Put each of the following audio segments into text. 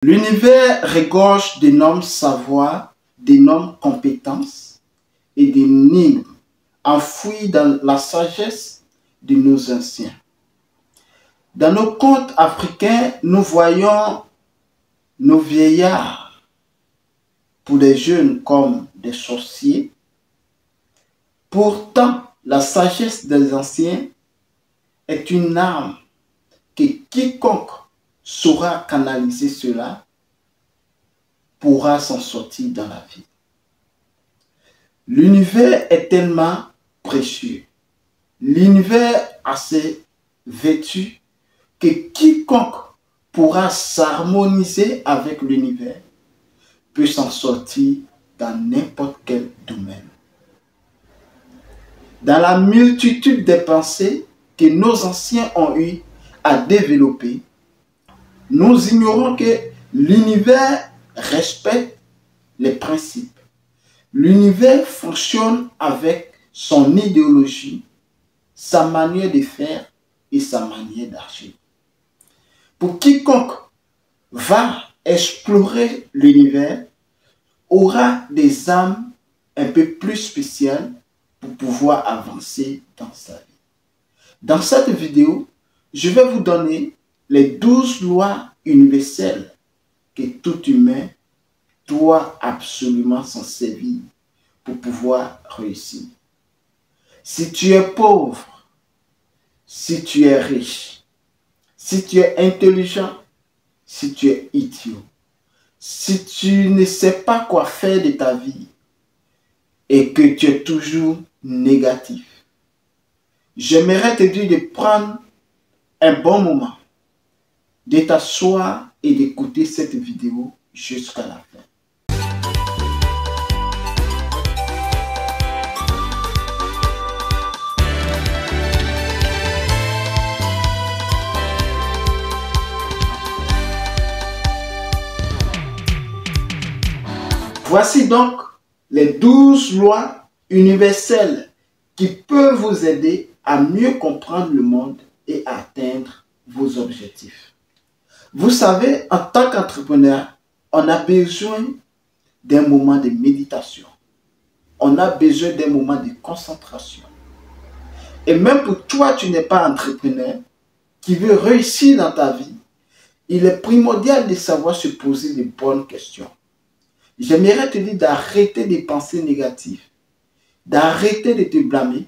L'univers regorge d'énormes savoirs, d'énormes compétences et d'énigmes enfouies dans la sagesse de nos anciens. Dans nos contes africains, nous voyons nos vieillards, pour les jeunes comme des sorciers. Pourtant, la sagesse des anciens est une arme que quiconque saura canaliser cela pourra s'en sortir dans la vie. L'univers est tellement précieux. L'univers assez vêtu que quiconque pourra s'harmoniser avec l'univers peut s'en sortir dans n'importe quel domaine. Dans la multitude des pensées que nos anciens ont eu à développer, nous ignorons que l'univers respecte les principes. L'univers fonctionne avec son idéologie, sa manière de faire et sa manière d'agir. Pour quiconque va explorer l'univers, aura des âmes un peu plus spéciales pour pouvoir avancer dans sa vie. Dans cette vidéo, je vais vous donner les 12 lois universelles que tout humain doit absolument s'en servir pour pouvoir réussir. Si tu es pauvre, si tu es riche, si tu es intelligent, si tu es idiot, si tu ne sais pas quoi faire de ta vie et que tu es toujours négatif, j'aimerais te dire de prendre un bon moment, de t'asseoir et d'écouter cette vidéo jusqu'à la fin. Voici donc les 12 lois universelles qui peuvent vous aider à mieux comprendre le monde et à atteindre vos objectifs. Vous savez, en tant qu'entrepreneur, on a besoin d'un moment de méditation. On a besoin d'un moment de concentration. Et même pour toi, tu n'es pas entrepreneur, qui veut réussir dans ta vie, il est primordial de savoir se poser de bonnes questions. J'aimerais te dire d'arrêter de penser négatif, d'arrêter de te blâmer,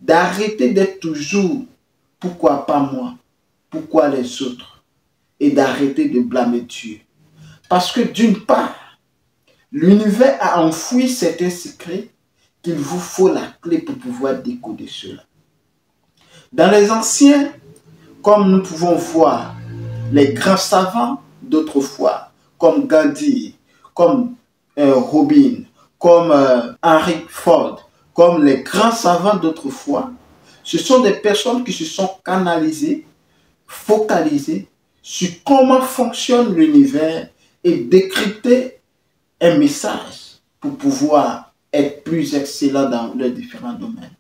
d'arrêter d'être toujours « pourquoi pas moi, pourquoi les autres ?» et d'arrêter de blâmer Dieu. Parce que d'une part, l'univers a enfoui certains secrets qu'il vous faut la clé pour pouvoir décoder cela. Dans les anciens, comme nous pouvons voir, les grands savants d'autrefois, comme Gandhi, comme Robin, comme Henry Ford, comme les grands savants d'autrefois, ce sont des personnes qui se sont canalisées, focalisées sur comment fonctionne l'univers et décrypter un message pour pouvoir être plus excellent dans les différents domaines.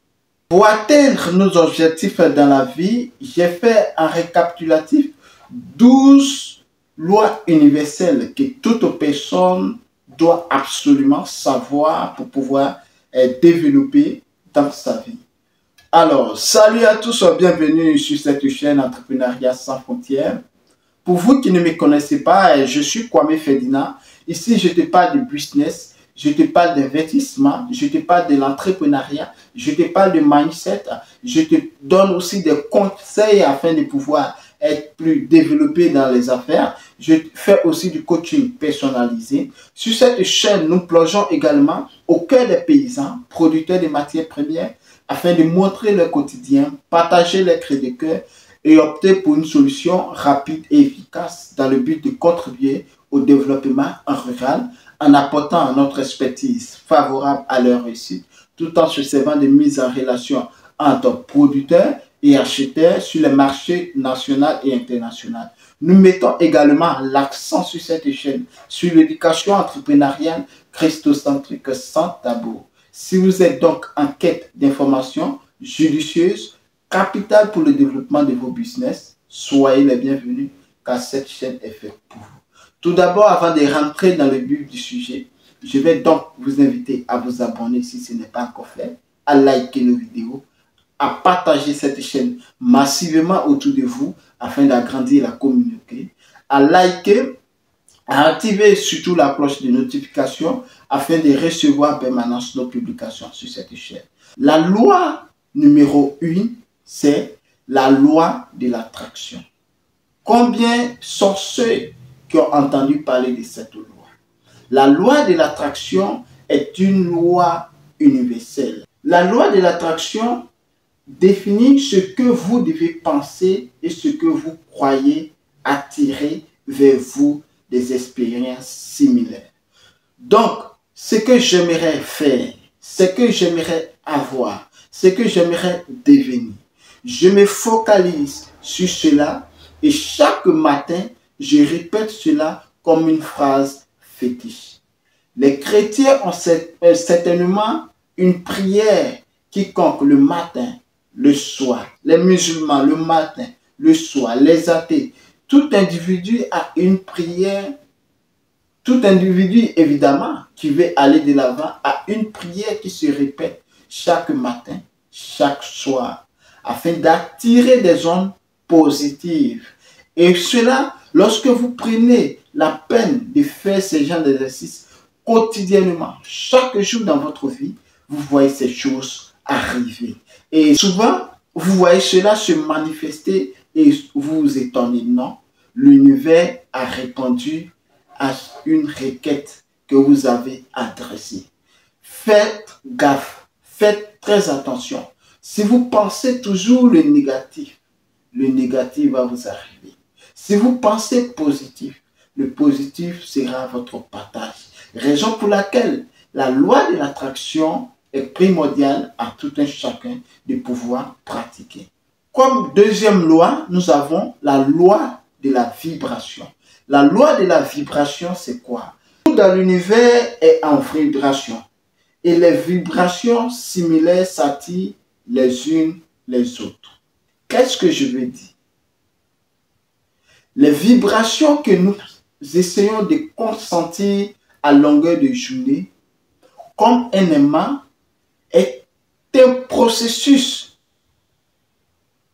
Pour atteindre nos objectifs dans la vie, j'ai fait un récapitulatif 12 lois universelles que toute personne doit absolument savoir pour pouvoir développer dans sa vie. Alors, salut à tous, bienvenue sur cette chaîne Entrepreneuriat sans frontières. Pour vous qui ne me connaissez pas, je suis Kwame Ferdinand. Ici, je te parle de business, je te parle d'investissement, je te parle de l'entrepreneuriat, je te parle de mindset, je te donne aussi des conseils afin de pouvoir être plus développé dans les affaires. Je fais aussi du coaching personnalisé. Sur cette chaîne, nous plongeons également au cœur des paysans, producteurs de matières premières, afin de montrer leur quotidien, partager leurs cris de cœur et opter pour une solution rapide et efficace dans le but de contribuer au développement rural en apportant notre expertise favorable à leur réussite, tout en se servant de mise en relation entre producteurs et acheteurs sur les marchés national et international. Nous mettons également l'accent sur cette chaîne sur l'éducation entrepreneuriale christocentrique sans tabou. Si vous êtes donc en quête d'informations judicieuses, capitales pour le développement de vos business, soyez les bienvenus car cette chaîne est faite pour vous. Tout d'abord, avant de rentrer dans le but du sujet, je vais donc vous inviter à vous abonner si ce n'est pas encore fait, à liker nos vidéos, à partager cette chaîne massivement autour de vous afin d'agrandir la communauté, à liker, à activer surtout la cloche de notification afin de recevoir en permanence nos publications sur cette chaîne. La loi numéro 1, c'est la loi de l'attraction. Combien sont ceux qui ont entendu parler de cette loi? La loi de l'attraction est une loi universelle. La loi de l'attraction définit ce que vous devez penser et ce que vous croyez attirer vers vous des expériences similaires. Donc, ce que j'aimerais faire, ce que j'aimerais avoir, ce que j'aimerais devenir, je me focalise sur cela et chaque matin, je répète cela comme une phrase fétiche. Les chrétiens ont certainement une prière quiconque le matin, le soir. Les musulmans le matin, le soir. Les athées. Tout individu a une prière. Tout individu, évidemment, qui veut aller de l'avant, a une prière qui se répète chaque matin, chaque soir, afin d'attirer des ondes positives. Et cela, lorsque vous prenez la peine de faire ce genre d'exercice quotidiennement, chaque jour dans votre vie, vous voyez ces choses arriver. Et souvent, vous voyez cela se manifester et vous vous étonnez. Non, l'univers a répondu à une requête que vous avez adressée. Faites gaffe, faites très attention. Si vous pensez toujours le négatif va vous arriver. Si vous pensez positif, le positif sera votre partage. Raison pour laquelle la loi de l'attraction est primordiale à tout un chacun de pouvoir pratiquer. Comme deuxième loi, nous avons la loi de la vibration. La loi de la vibration, c'est quoi? Tout dans l'univers est en vibration. Et les vibrations similaires s'attirent les unes les autres. Qu'est-ce que je veux dire? Les vibrations que nous essayons de consentir à longueur de journée, comme un aimant, est un processus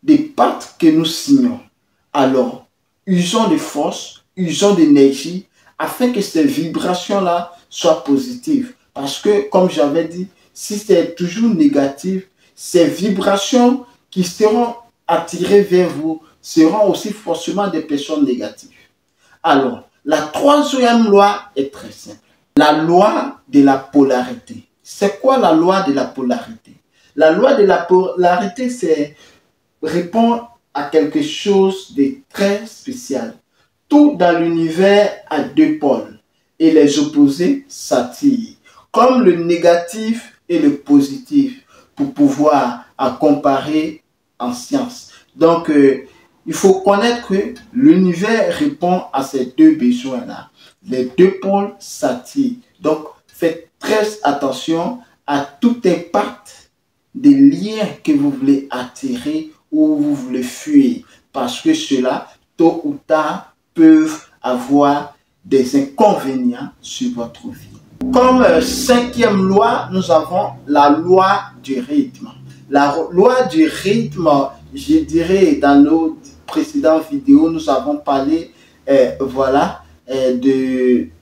de pacte que nous signons. Alors, usons de force, usons d'énergie, afin que ces vibrations-là soient positives. Parce que, comme j'avais dit, si c'est toujours négatif, ces vibrations qui seront attirées vers vous seront aussi forcément des personnes négatives. Alors, la troisième loi est très simple. La loi de la polarité. C'est quoi la loi de la polarité? La loi de la polarité, c'est répond à quelque chose de très spécial. Tout dans l'univers a deux pôles et les opposés s'attirent, comme le négatif et le positif, pour pouvoir comparer en science. Donc, il faut connaître que l'univers répond à ces deux besoins-là. Les deux pôles s'attirent. Donc, faites très attention à tout impact des liens que vous voulez attirer ou vous voulez fuir. Parce que cela, tôt ou tard, peuvent avoir des inconvénients sur votre vie. Comme cinquième loi, nous avons la loi du rythme. La loi du rythme, je dirais, dans nos précédentes vidéos, nous avons parlé,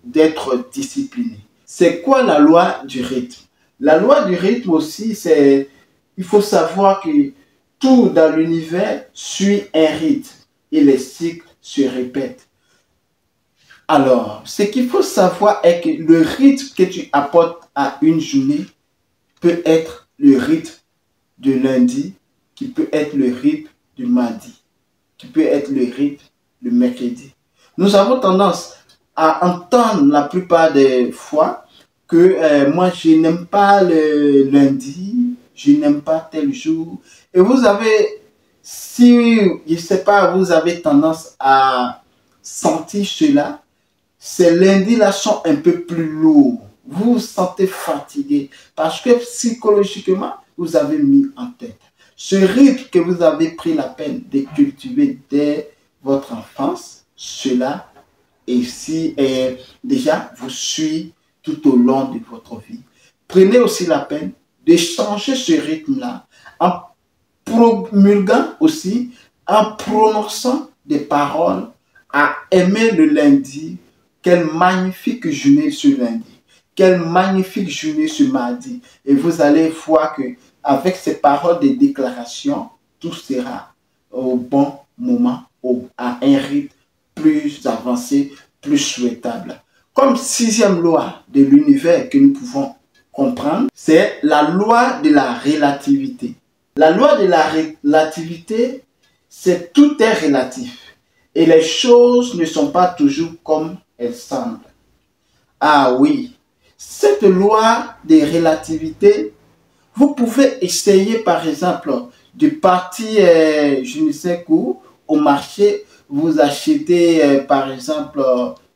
d'être discipliné. C'est quoi la loi du rythme? La loi du rythme aussi, c'est, il faut savoir que tout dans l'univers suit un rythme et les cycles se répètent. Alors, ce qu'il faut savoir est que le rythme que tu apportes à une journée peut être le rythme de lundi, qui peut être le rythme du mardi, qui peut être le rythme du mercredi. Nous avons tendance à entendre la plupart des fois que moi je n'aime pas le lundi, je n'aime pas tel jour. Et vous avez, si je ne sais pas, vous avez tendance à sentir cela, ces lundis-là sont un peu plus lourds. Vous vous sentez fatigué parce que psychologiquement, vous avez mis en tête ce rythme que vous avez pris la peine de cultiver dès votre enfance. Cela et si déjà vous suit tout au long de votre vie. Prenez aussi la peine de changer ce rythme-là en promulguant aussi, en prononçant des paroles à aimer le lundi. Quelle magnifique journée ce lundi. Quelle magnifique journée ce mardi. Et vous allez voir que avec ces paroles de déclaration, tout sera au bon moment, à un rythme plus avancé, plus souhaitable. Comme sixième loi de l'univers que nous pouvons comprendre, c'est la loi de la relativité. La loi de la relativité, c'est tout est relatif. Et les choses ne sont pas toujours comme elles semblent. Ah oui, cette loi de relativité, vous pouvez essayer par exemple de partir, je ne sais où, au marché, vous achetez par exemple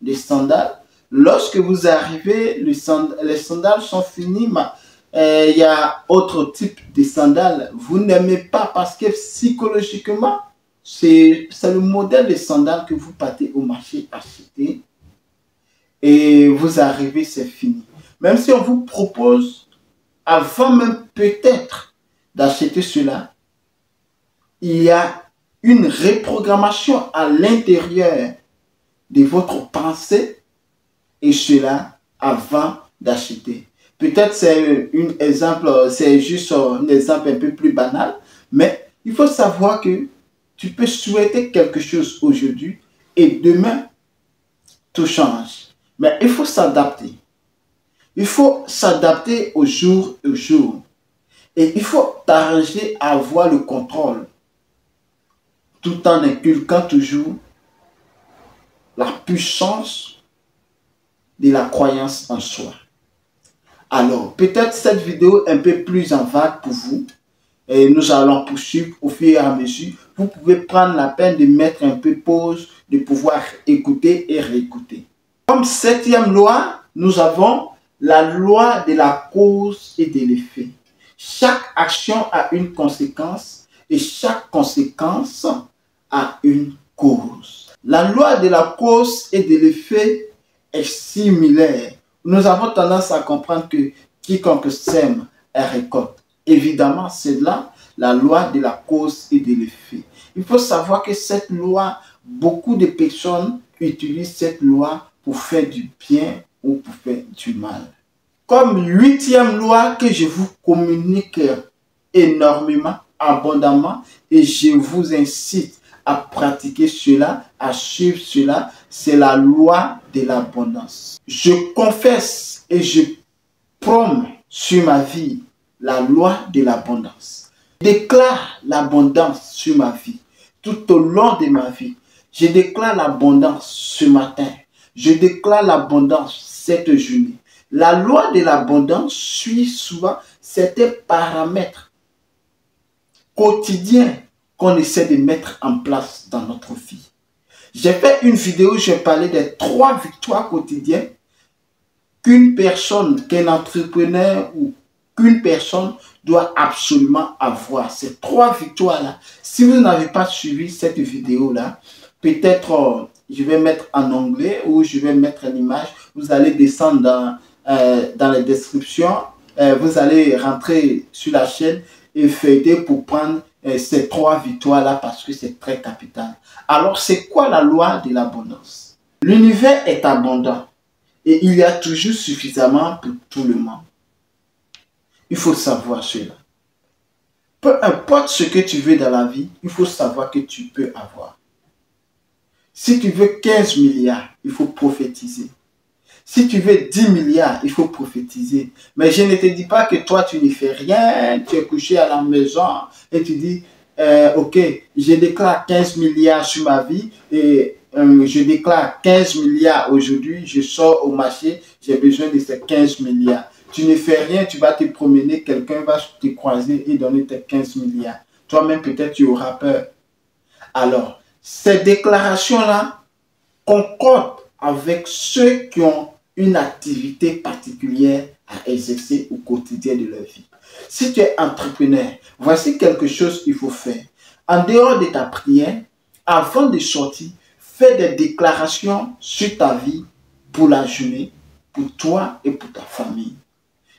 des sandales. Lorsque vous arrivez, les sandales sont finies, mais il y a autre type de sandales. Vous n'aimez pas parce que psychologiquement, c'est le modèle de sandales que vous partez au marché acheter et vous arrivez, c'est fini. Même si on vous propose, avant même peut-être d'acheter cela, il y a une reprogrammation à l'intérieur de votre pensée et cela avant d'acheter. Peut-être c'est un exemple, c'est juste un exemple un peu plus banal, mais il faut savoir que tu peux souhaiter quelque chose aujourd'hui et demain, tout change. Mais il faut s'adapter. Il faut s'adapter au jour au jour. Et il faut t'arranger à avoir le contrôle tout en inculquant toujours la puissance de la croyance en soi. Alors, peut-être cette vidéo un peu plus en vague pour vous. Et nous allons poursuivre au fur et à mesure. Vous pouvez prendre la peine de mettre un peu pause, de pouvoir écouter et réécouter. Comme septième loi, nous avons la loi de la cause et de l'effet. Chaque action a une conséquence et chaque conséquence a une cause. La loi de la cause et de l'effet est similaire. Nous avons tendance à comprendre que quiconque sème récolte. Évidemment, c'est là la loi de la cause et de l'effet. Il faut savoir que cette loi, beaucoup de personnes utilisent cette loi pour faire du bien ou pour faire du mal. Comme huitième loi que je vous communique énormément, abondamment, et je vous incite à pratiquer cela, à suivre cela, c'est la loi de l'abondance. Je confesse et je promets sur ma vie la loi de l'abondance. Je déclare l'abondance sur ma vie, tout au long de ma vie. Je déclare l'abondance ce matin. Je déclare l'abondance cette journée. La loi de l'abondance suit souvent certains paramètres quotidiens qu'on essaie de mettre en place dans notre vie. J'ai fait une vidéo où je parlais des 3 victoires quotidiennes qu'une personne, qu'un entrepreneur ou qu'une personne doit absolument avoir. Ces 3 victoires-là. Si vous n'avez pas suivi cette vidéo-là, peut-être je vais mettre en anglais ou je vais mettre l'image. Vous allez descendre dans la description. Vous allez rentrer sur la chaîne et feuilleter pour prendre ces 3 victoires-là parce que c'est très capital. Alors, c'est quoi la loi de l'abondance? L'univers est abondant et il y a toujours suffisamment pour tout le monde. Il faut savoir cela. Peu importe ce que tu veux dans la vie, il faut savoir que tu peux avoir. Si tu veux 15 milliards, il faut prophétiser. Si tu veux 10 milliards, il faut prophétiser. Mais je ne te dis pas que toi, tu ne fais rien, tu es couché à la maison et tu dis, ok, je déclare 15 milliards sur ma vie et je déclare 15 milliards aujourd'hui, je sors au marché, j'ai besoin de ces 15 milliards. Tu ne fais rien, tu vas te promener, quelqu'un va te croiser et donner tes 15 milliards. Toi-même, peut-être, tu auras peur. Alors, ces déclarations-là concordent avec ceux qui ont une activité particulière à exercer au quotidien de leur vie. Si tu es entrepreneur, voici quelque chose qu'il faut faire. En dehors de ta prière, avant de sortir, fais des déclarations sur ta vie pour la journée, pour toi et pour ta famille.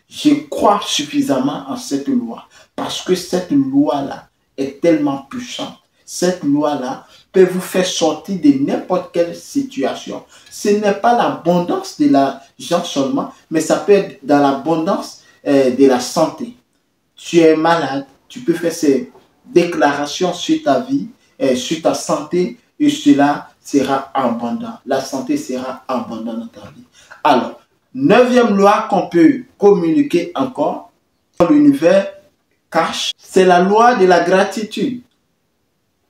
Je crois suffisamment en cette loi parce que cette loi-là est tellement puissante. Cette loi-là peut vous faire sortir de n'importe quelle situation. Ce n'est pas l'abondance de l'argent seulement, mais ça peut être dans l'abondance de la santé. Tu es malade, tu peux faire ces déclarations sur ta vie, sur ta santé, et cela sera abondant. La santé sera abondante dans ta vie. Alors, 9e loi qu'on peut communiquer encore dans l'univers cache, c'est la loi de la gratitude.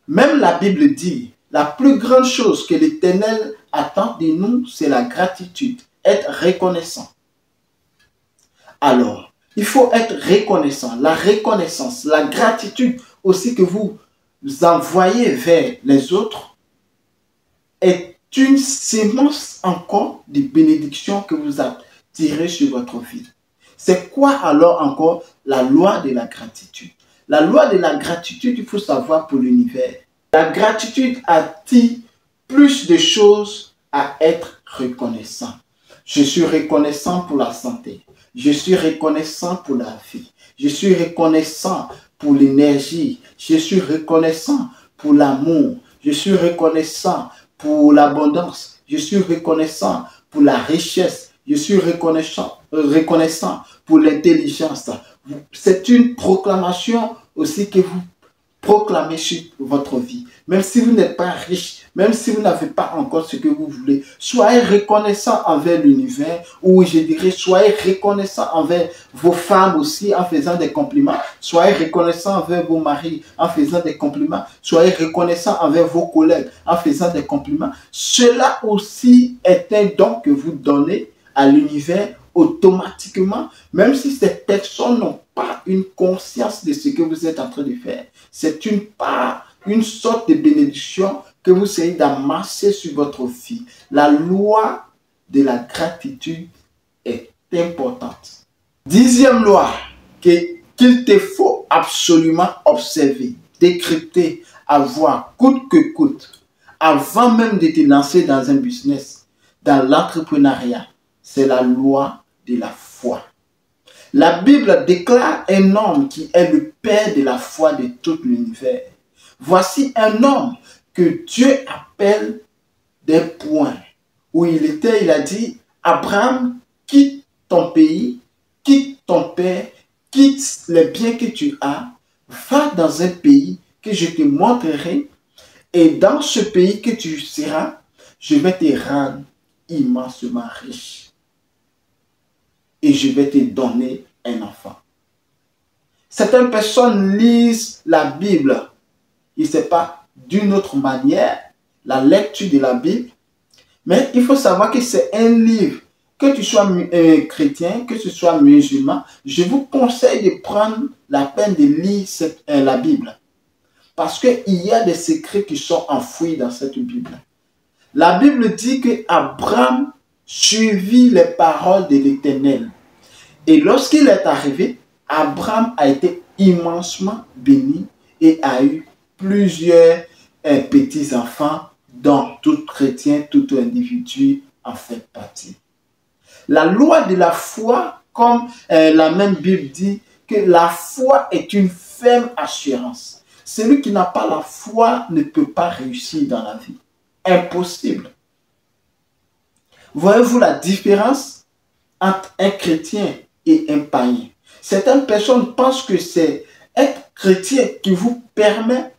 Même la Bible dit, la plus grande chose que l'Éternel attend de nous, c'est la gratitude, être reconnaissant. Alors, il faut être reconnaissant. La reconnaissance, la gratitude aussi que vous envoyez vers les autres est une sémence encore de bénédiction que vous attirez sur votre vie. C'est quoi alors encore la loi de la gratitude? La loi de la gratitude, il faut savoir pour l'univers. La gratitude attire plus de choses à être reconnaissant. Je suis reconnaissant pour la santé. Je suis reconnaissant pour la vie. Je suis reconnaissant pour l'énergie. Je suis reconnaissant pour l'amour. Je suis reconnaissant pour l'abondance. Je suis reconnaissant pour la richesse. Je suis reconnaissant pour l'intelligence. C'est une proclamation aussi que vous proclamez sur votre vie. Même si vous n'êtes pas riche, même si vous n'avez pas encore ce que vous voulez, soyez reconnaissant envers l'univers, ou je dirais, soyez reconnaissant envers vos femmes aussi en faisant des compliments, soyez reconnaissant envers vos maris en faisant des compliments, soyez reconnaissant envers vos collègues en faisant des compliments. Cela aussi est un don que vous donnez à l'univers automatiquement, même si ces personnes n'ont pas une conscience de ce que vous êtes en train de faire. C'est une part, une sorte de bénédiction que vous essayez d'amasser sur votre vie. La loi de la gratitude est importante. 10e loi qu'il te faut absolument observer, décrypter, avoir coûte que coûte, avant même de te lancer dans un business, dans l'entrepreneuriat, c'est la loi de la foi. La Bible déclare un homme qui est le père de la foi de tout l'univers. Voici un homme que Dieu appelle des points. Où il a dit, Abraham, quitte ton pays, quitte ton père, quitte les biens que tu as, va dans un pays que je te montrerai, et dans ce pays que tu seras, je vais te rendre immensement riche. Et je vais te donner un enfant. Certaines personnes lisent la Bible, il ne sait pas d'une autre manière, la lecture de la Bible, mais il faut savoir que c'est un livre, que tu sois chrétien, que tu sois musulman, je vous conseille de prendre la peine de lire la Bible. Parce qu'il y a des secrets qui sont enfouis dans cette Bible. La Bible dit que Abraham suivit les paroles de l'Éternel. Et lorsqu'il est arrivé, Abraham a été immensement béni et a eu plusieurs petits-enfants dont tout chrétien, tout individu en fait partie. La loi de la foi, comme la même Bible dit, que la foi est une ferme assurance. Celui qui n'a pas la foi ne peut pas réussir dans la vie. Impossible. Voyez-vous la différence entre un chrétien et un païen? Certaines personnes pensent que c'est être chrétien qui vous permet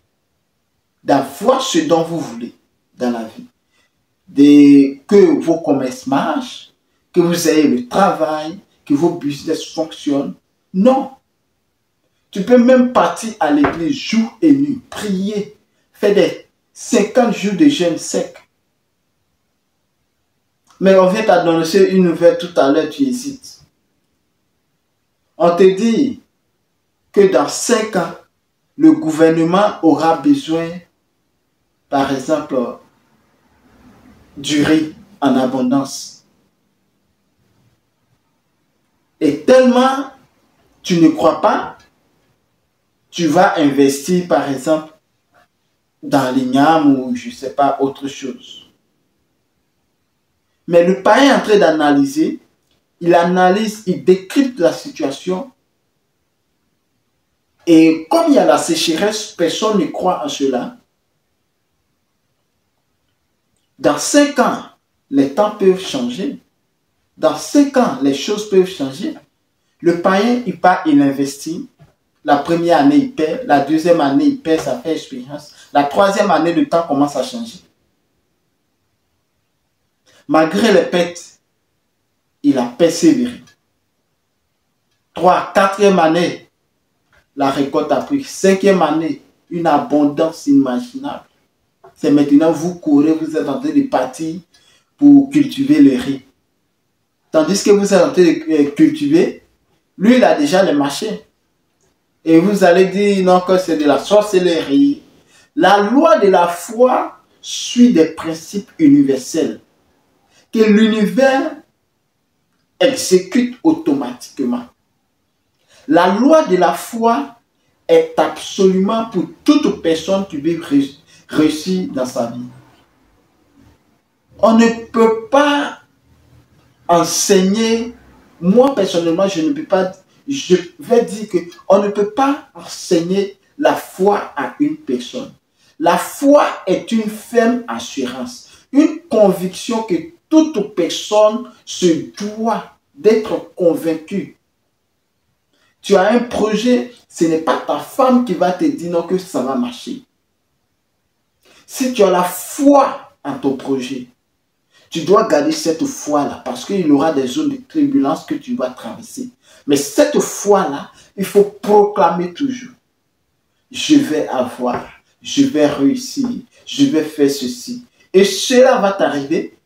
d'avoir ce dont vous voulez dans la vie. Que vos commerces marchent, que vous ayez le travail, que vos business fonctionnent. Non. Tu peux même partir à l'église jour et nuit, prier, faire des 50 jours de jeûne sec. Mais on vient t'annoncer une nouvelle tout à l'heure, tu hésites. On te dit que dans 5 ans, le gouvernement aura besoin, par exemple, du riz en abondance. Et tellement tu ne crois pas, tu vas investir, par exemple, dans l'igname ou je ne sais pas, autre chose. Mais le païen est en train d'analyser, il analyse, il décrypte la situation. Et comme il y a la sécheresse, personne ne croit en cela. Dans 5 ans, les temps peuvent changer. Dans 5 ans, les choses peuvent changer. Le païen, il part, il investit. La première année, il perd. La deuxième année, il perd, ça fait expérience. La troisième année, le temps commence à changer. Malgré les pertes, il a persévéré. 3, 4e année, la récolte a pris. 5e année, une abondance inimaginable. C'est maintenant, vous courez, vous êtes en train de partir pour cultiver le riz. Tandis que vous êtes en train de cultiver, lui, il a déjà le marché. Et vous allez dire non, que c'est de la sorcellerie. La loi de la foi suit des principes universels que l'univers exécute automatiquement. La loi de la foi est absolument pour toute personne qui veut réussir dans sa vie. On ne peut pas enseigner, moi personnellement, je vais dire qu'on ne peut pas enseigner la foi à une personne. La foi est une ferme assurance, une conviction que toute personne se doit d'être convaincue. Tu as un projet, ce n'est pas ta femme qui va te dire non que ça va marcher. Si tu as la foi en ton projet, tu dois garder cette foi-là parce qu'il y aura des zones de turbulence que tu vas traverser. Mais cette foi-là, il faut proclamer toujours. Je vais avoir, je vais réussir, je vais faire ceci. Et cela va t'arriver.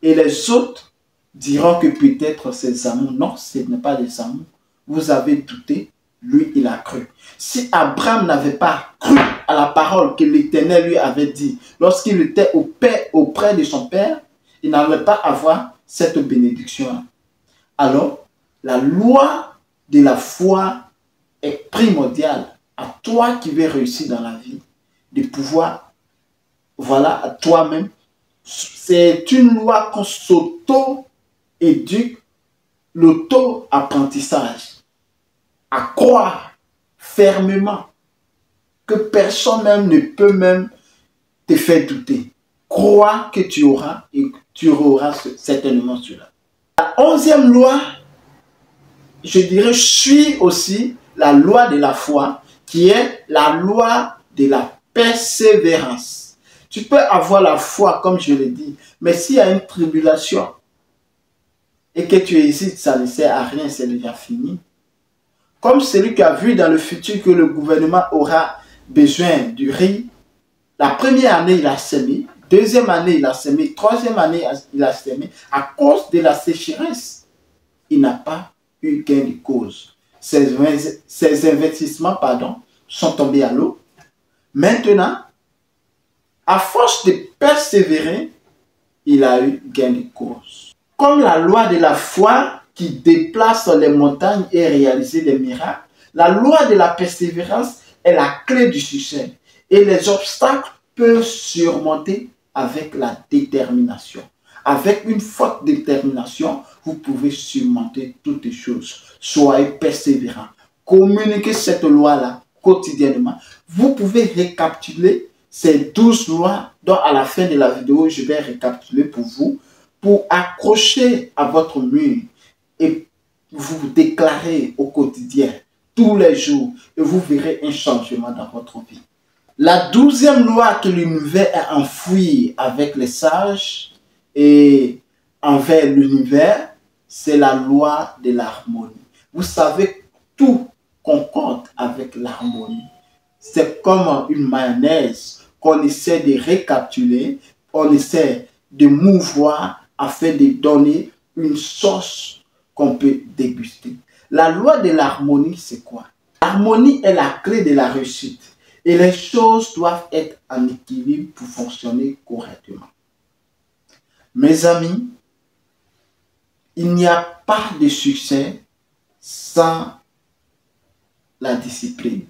Et les autres diront que peut-être c'est des amours. Non, ce n'est pas des amours. Vous avez douté, lui, il a cru. Si Abraham n'avait pas cru à la parole que l'Éternel lui avait dit, lorsqu'il était auprès de son père, il n'allait pas avoir cette bénédiction. Alors, la loi de la foi est primordiale à toi qui veux réussir dans la vie, de pouvoir, voilà, à toi-même. C'est une loi qu'on s'auto-éduque, l'auto-apprentissage, à croire fermement que personne même ne peut même te faire douter. Crois que tu auras et tu auras certainement cela. La 11e loi, je dirais, suit aussi la loi de la foi, qui est la loi de la persévérance. Tu peux avoir la foi, comme je l'ai dit, mais s'il y a une tribulation et que tu hésites, ça ne sert à rien, c'est déjà fini. Comme celui qui a vu dans le futur que le gouvernement aura besoin du riz, la première année, il a semé. Deuxième année, il a semé. Troisième année, il a semé. À cause de la sécheresse, il n'a pas eu gain de cause. Ses investissements, sont tombés à l'eau. Maintenant, à force de persévérer, il a eu gain de cause. Comme la loi de la foi qui déplace les montagnes et réalise des miracles, la loi de la persévérance est la clé du succès. Et les obstacles peuvent surmonter avec la détermination. Avec une forte détermination, vous pouvez surmonter toutes les choses. Soyez persévérants. Communiquez cette loi-là quotidiennement. Vous pouvez récapituler ces 12 lois dont à la fin de la vidéo, je vais récapituler pour vous, pour accrocher à votre mur et vous déclarer au quotidien, tous les jours, et vous verrez un changement dans votre vie. La 12e loi que l'univers a enfouie avec les sages et envers l'univers, c'est la loi de l'harmonie. Vous savez, tout concorde avec l'harmonie. C'est comme une mayonnaise qu'on essaie de récapituler, on essaie de mouvoir afin de donner une sauce qu'on peut déguster. La loi de l'harmonie, c'est quoi? L'harmonie est la clé de la réussite. Et les choses doivent être en équilibre pour fonctionner correctement. Mes amis, il n'y a pas de succès sans la discipline.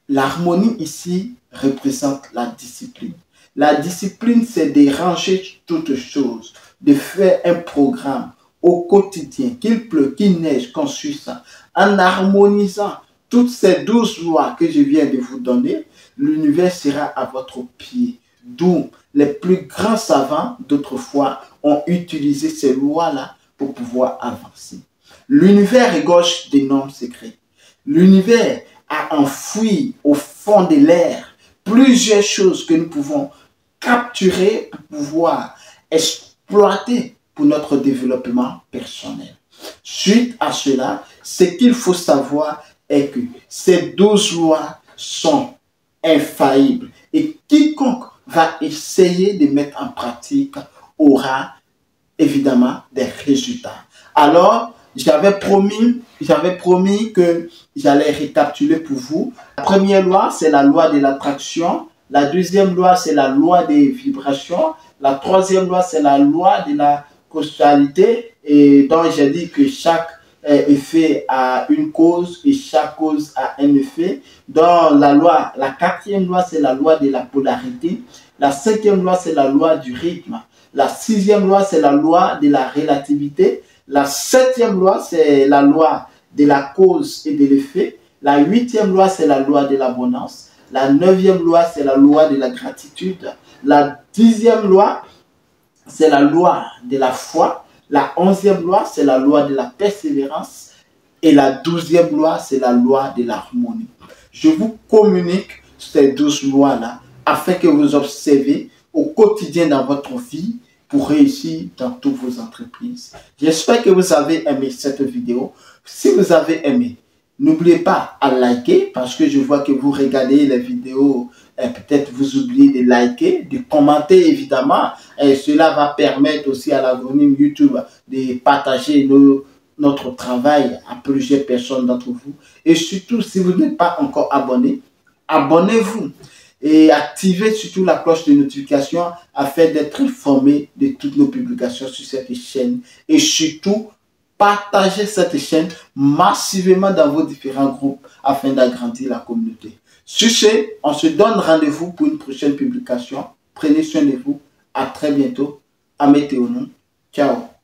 L'harmonie ici représente la discipline. La discipline, c'est de ranger toutes choses, de faire un programme au quotidien, qu'il pleuve, qu'il neige, qu'on suisse, en harmonisant toutes ces 12 lois que je viens de vous donner, l'univers sera à votre pied. D'où les plus grands savants d'autrefois ont utilisé ces lois-là pour pouvoir avancer. L'univers regorge d'énormes secrets. L'univers a enfoui au fond de l'air plusieurs choses que nous pouvons capturer pour pouvoir exploiter pour notre développement personnel. Suite à cela, ce qu'il faut savoir est que ces 12 lois sont infaillibles et quiconque va essayer de mettre en pratique aura évidemment des résultats. Alors, j'avais promis que j'allais récapituler pour vous. La première loi, c'est la loi de l'attraction. La deuxième loi, c'est la loi des vibrations. La troisième loi, c'est la loi de la causalité. Et donc, j'ai dit que chaque effet a une cause et chaque cause a un effet. Dans la quatrième loi, c'est la loi de la polarité. La cinquième loi, c'est la loi du rythme. La sixième loi, c'est la loi de la relativité. La septième loi, c'est la loi de la cause et de l'effet. La huitième loi, c'est la loi de l'abondance. La neuvième loi, c'est la loi de la gratitude. La dixième loi, c'est la loi de la foi. La onzième loi, c'est la loi de la persévérance. Et la douzième loi, c'est la loi de l'harmonie. Je vous communique ces 12 lois-là afin que vous observez au quotidien dans votre vie pour réussir dans toutes vos entreprises. J'espère que vous avez aimé cette vidéo. Si vous avez aimé, n'oubliez pas à liker parce que je vois que vous regardez les vidéos et peut-être vous oubliez de liker, de commenter évidemment. Et cela va permettre aussi à l'algorithme YouTube de partager notre travail à plusieurs personnes d'entre vous. Et surtout, si vous n'êtes pas encore abonné, abonnez-vous. Et activez surtout la cloche de notification afin d'être informé de toutes nos publications sur cette chaîne. Et surtout, partagez cette chaîne massivement dans vos différents groupes afin d'agrandir la communauté. Sur ce, on se donne rendez-vous pour une prochaine publication. Prenez soin de vous. À très bientôt. Améthéonon. Ciao.